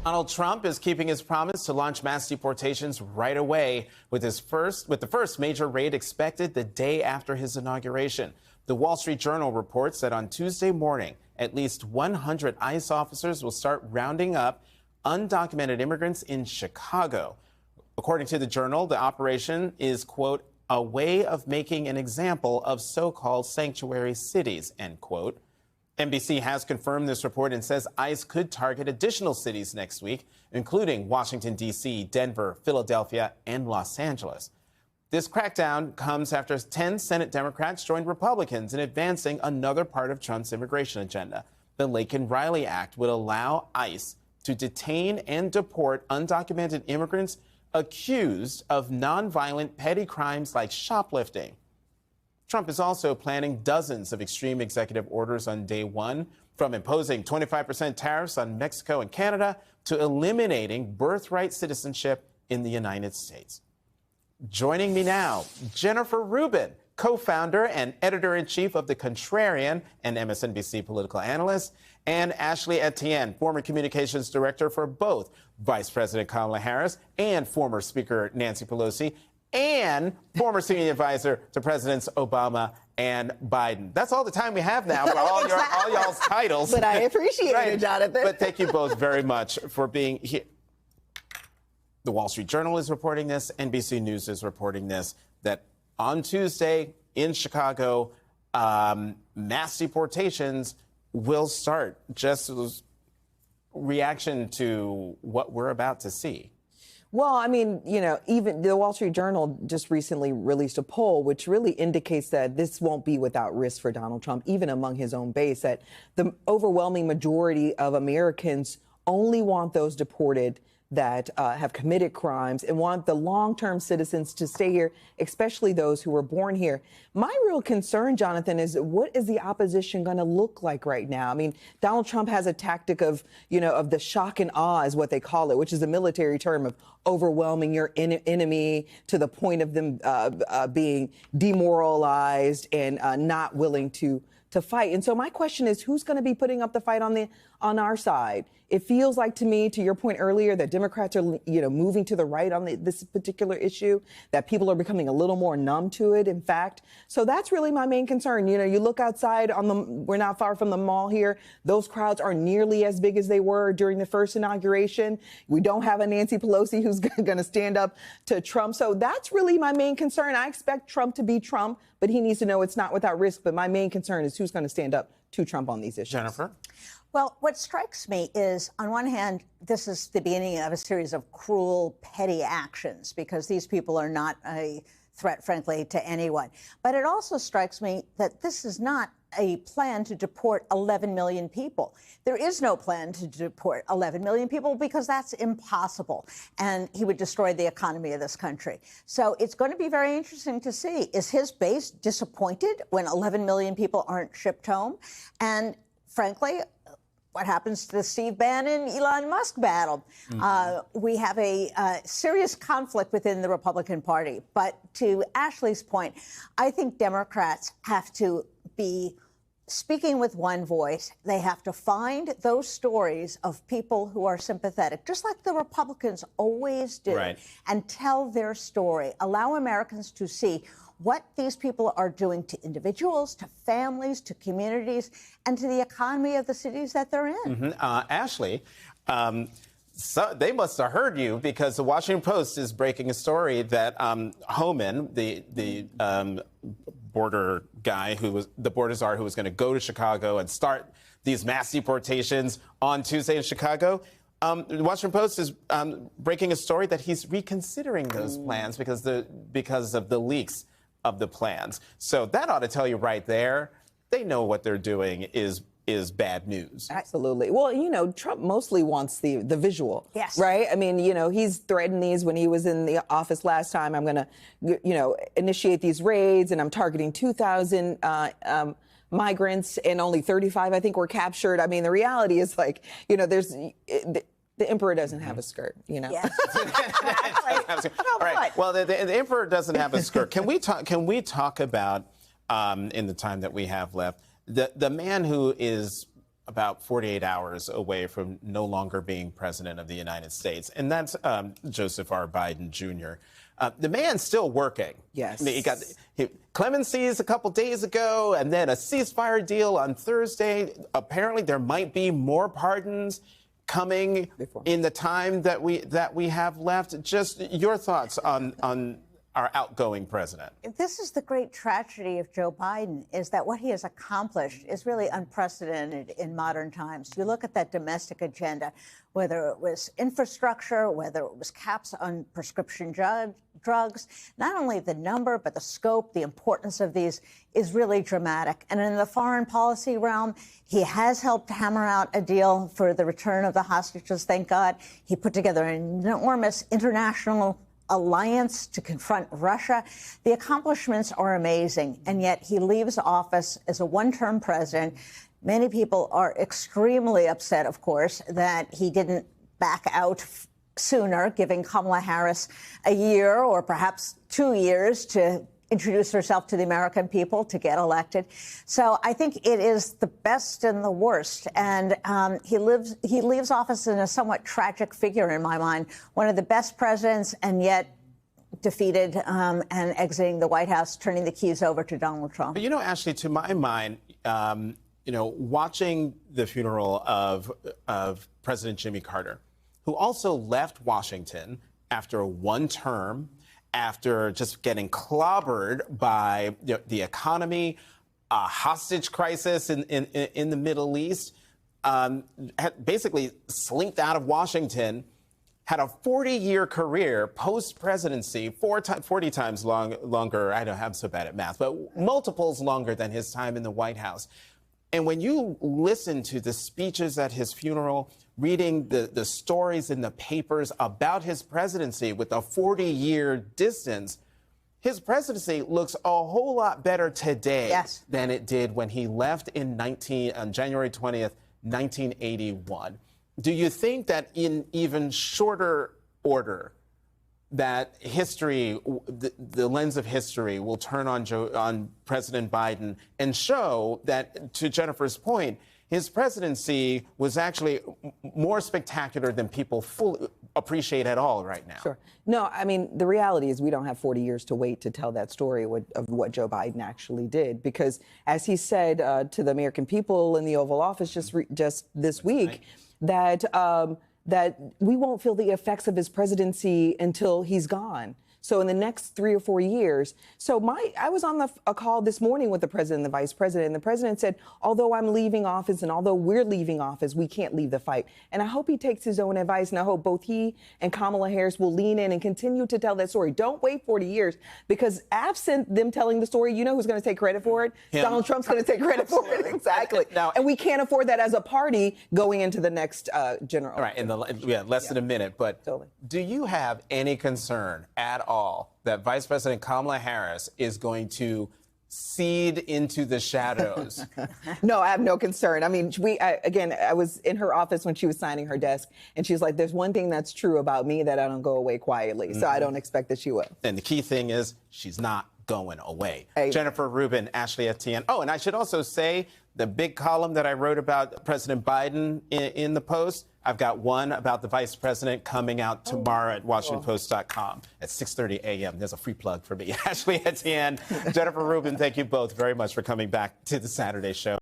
Donald Trump is keeping his promise to launch mass deportations right away with the first major raid expected the day after his inauguration. The Wall Street Journal reports that on Tuesday morning, at least 100 ICE officers will start rounding up undocumented immigrants in Chicago. According to the Journal, the operation is, quote, a way of making an example of so-called sanctuary cities, end quote. NBC has confirmed this report and says ICE could target additional cities next week, including Washington, D.C., Denver, Philadelphia, and Los Angeles. This crackdown comes after 10 Senate Democrats joined Republicans in advancing another part of Trump's immigration agenda. The Laken Riley Act would allow ICE to detain and deport undocumented immigrants accused of nonviolent petty crimes like shoplifting. Trump is also planning dozens of extreme executive orders on day one, from imposing 25% tariffs on Mexico and Canada to eliminating birthright citizenship in the United States. Joining me now, Jennifer Rubin, co-founder and editor-in-chief of The Contrarian and MSNBC political analyst, and Ashley Etienne, former communications director for both Vice President Kamala Harris and former Speaker Nancy Pelosi, and former senior advisor to Presidents Obama and Biden. That's all the time we have now for all y'all's titles. But I appreciate it, Jonathan. But thank you both very much for being here. The Wall Street Journal is reporting this. NBC News is reporting this, that on Tuesday in Chicago, mass deportations will start. Just as reaction to what we're about to see. Well, I mean, you know, even the Wall Street Journal just recently released a poll which really indicates that this won't be without risk for Donald Trump, even among his own base, that the overwhelming majority of Americans only want those deported that have committed crimes and want the long-term citizens to stay here, especially those who were born here. My real concern, Jonathan, is what is the opposition going to look like right now? I mean, Donald Trump has a tactic of, you know, of the shock and awe is what they call it, which is a military term of overwhelming your enemy to the point of them being demoralized and not willing to fight. And so my question is, who's going to be putting up the fight on our side? It feels like to me, to your point earlier, that Democrats are, you know, moving to the right on this particular issue, that people are becoming a little more numb to it, in fact. So that's really my main concern. You know, you look outside we're not far from the mall here. Those crowds are nearly as big as they were during the first inauguration. We don't have a Nancy Pelosi who's going to stand up to Trump. So that's really my main concern. I expect Trump to be Trump, but he needs to know it's not without risk. But my main concern is who's going to stand up to Trump on these issues. Jennifer? Well, what strikes me is, on one hand, this is the beginning of a series of cruel, petty actions, because these people are not a threat, frankly, to anyone. But it also strikes me that this is not a plan to deport 11 million people. There is no plan to deport 11 million people because that's impossible, and he would destroy the economy of this country. So it's going to be very interesting to see, is his base disappointed when 11 million people aren't shipped home? And frankly, what happens to the Steve Bannon-Elon Musk battle? We have a serious conflict within the Republican Party. But to Ashley's point, I think Democrats have to be speaking with one voice. They have to find those stories of people who are sympathetic, just like the Republicans always do, right, and tell their story. Allow Americans to see what these people are doing to individuals, to families, to communities, and to the economy of the cities that they're in. Ashley, so they must have heard you, because the Washington Post is breaking a story that Homan, the border guy the border czar who was going to go to Chicago and start these mass deportations on Tuesday in Chicago. The Washington Post is breaking a story that he's reconsidering those plans because of the leaks of the plans. So that ought to tell you right there, they know what they're doing is bad news. Absolutely. Well, you know, Trump mostly wants the visual. Yes. Right? I mean, you know, he's threatened these when he was in the office last time. I'm going to, you know, initiate these raids, and I'm targeting 2,000 migrants, and only 35, I think, were captured. I mean, the reality is, like, you know, the emperor doesn't have a skirt, you know. Yes. All right. Well, the emperor doesn't have a skirt. Can we talk about in the time that we have left, the man who is about 48 hours away from no longer being president of the United States, and that's Joseph R. Biden Jr. The man's still working. Yes. I mean, he got clemencies a couple days ago, and then a ceasefire deal on Thursday. Apparently, there might be more pardons coming in the time that we have left. Just your thoughts on our outgoing president. This is the great tragedy of Joe Biden, is that what he has accomplished is really unprecedented in modern times. You look at that domestic agenda, whether it was infrastructure, whether it was caps on prescription drugs, not only the number, but the scope, the importance of these is really dramatic. And in the foreign policy realm, he has helped hammer out a deal for the return of the hostages, thank God. He put together an enormous international alliance to confront Russia. The accomplishments are amazing, and yet he leaves office as a one-term president. Many people are extremely upset, of course, that he didn't back out sooner, giving Kamala Harris a year or perhaps 2 years to introduce herself to the American people to get elected. So I think it is the best and the worst. And he leaves office in a somewhat tragic figure in my mind, one of the best presidents, and yet defeated and exiting the White House, turning the keys over to Donald Trump. But, Ashley, to my mind, watching the funeral of President Jimmy Carter, who also left Washington after one term, after just getting clobbered by the economy, a hostage crisis in the Middle East, basically slinked out of Washington, had a 40-year career post-presidency, 40 times longer. I don't have so bad at math, but multiples longer than his time in the White House. And when you listen to the speeches at his funeral, reading the stories in the papers about his presidency with a 40-year distance, his presidency looks a whole lot better today than it did when he left on January 20th, 1981. Do you think that in even shorter order, that history, the lens of history, will turn on President Biden and show that, to Jennifer's point, his presidency was actually more spectacular than people fully appreciate at all right now? Sure. No, I mean, the reality is we don't have 40 years to wait to tell that story of what Joe Biden actually did. Because as he said to the American people in the Oval Office just this week, that we won't feel the effects of his presidency until he's gone. So in the next 3 or 4 years. So I was on a call this morning with the president and the vice president, and the president said, although I'm leaving office and although we're leaving office, we can't leave the fight. And I hope he takes his own advice, and I hope both he and Kamala Harris will lean in and continue to tell that story. Don't wait 40 years, because absent them telling the story, you know who's going to take credit for it? Donald Trump's going to take credit for it. Exactly. And we can't afford that as a party going into the next general. All right, less than a minute, but do you have any concern at all that Vice President Kamala Harris is going to cede into the shadows? No, I have no concern. I mean, I was in her office when she was signing her desk, and she was like, there's one thing that's true about me, that I don't go away quietly. So I don't expect that she will. And the key thing is she's not going away. Hey. Jennifer Rubin, Ashley Etienne. Oh, and I should also say the big column that I wrote about President Biden in the Post, I've got one about the vice president coming out tomorrow at WashingtonPost.com at 6:30 a.m. There's a free plug for me. Ashley Etienne, Jennifer Rubin, thank you both very much for coming back to the Saturday show.